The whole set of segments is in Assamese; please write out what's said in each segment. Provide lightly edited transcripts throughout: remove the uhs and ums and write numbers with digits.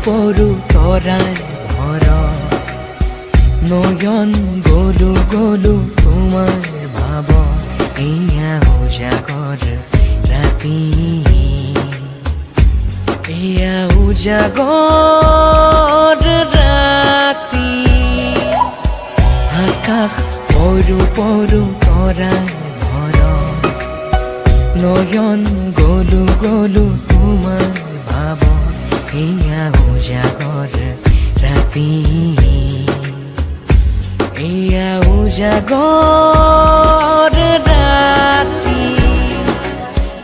পৰু তৰাৰ ভৰ নয়ন গলো গলো তোমাৰ ভাৱ এয়া উজাগৰ ৰাতি এয়া উজাগৰ ৰাতি আকাশ পৰু পৰু তৰাৰ ভৰ নয়ন গলো গলো তোমাৰ ভাৱ এয়া উজাগৰ ৰাতি এয়া উজাগৰ ৰাতি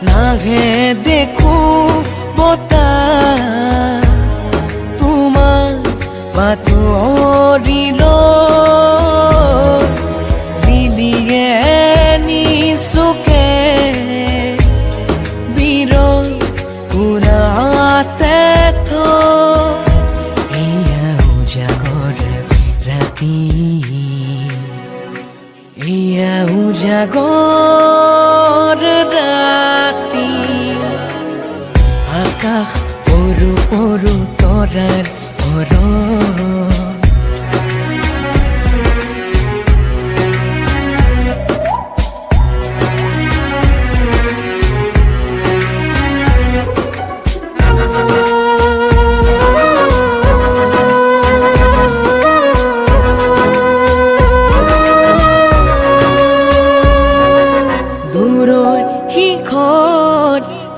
নাহে দেখো বতাহ তোমাৰ বাতৰিলৈ জিলিয়ে নিচুকে বিৰল পুৰাতে এয়া উজাগৰ ৰাতি এয়া উজাগৰ ৰাতি আকাশ পৰু পৰু তৰাৰ ভৰ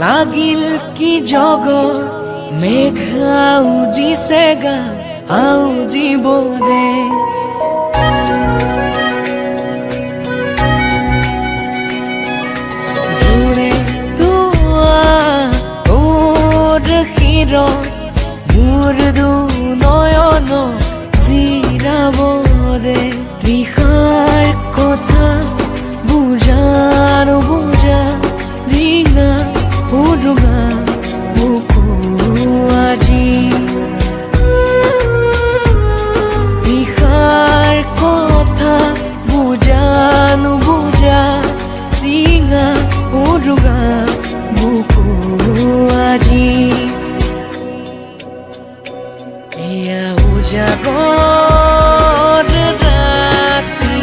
লাগিল কি জগত মেঘ আউজিছে গা আউজিব দে জোৰে তোৱা তোৰ শিৰ মোৰ দুনয়ন জিৰাব দে তৃষাৰ কথা বুজাৰ বুজা ৰিঙা উৰুঙা বুকু আজি তৃষাৰ কথা বুজানো বুজা ৰিঙা উৰুঙা বুকু আজি এয়া উজাগৰ ৰাতি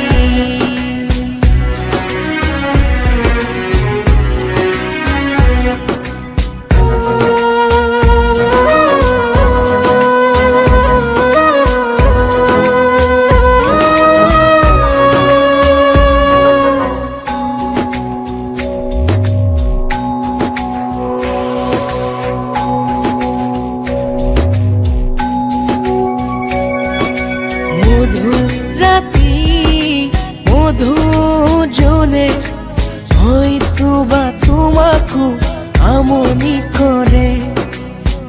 ৰাতি মধু জনে হয়তো বা তোমাকো আমনি কৰে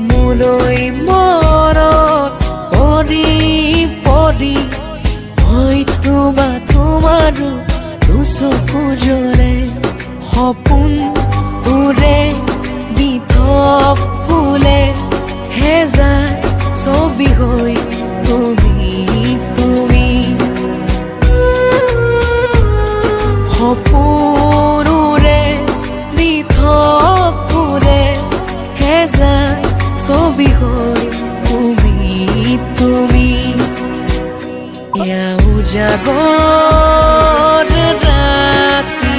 মোলৈ মনত পৰি পৰি হয়তো বা তোমাৰো দুচকু জ্বলে সপোন উৰে বিধক ফুলে হেজাৰ ছবি হৈ তুমি সপোনৰে বিধক ফুলে হেজাৰ ছবি হৈ তুমি এয়া উজাগৰ ৰাতি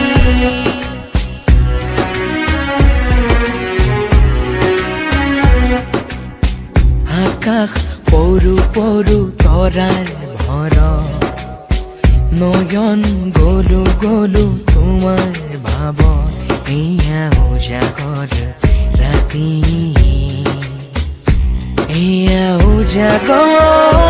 আকাশ পৰু পৰু তৰাৰ ভৰ নয়ন গলো গলো তোমাৰ ভাৱ এয়া উজাগৰ ৰাতি এয়া উজাগৰ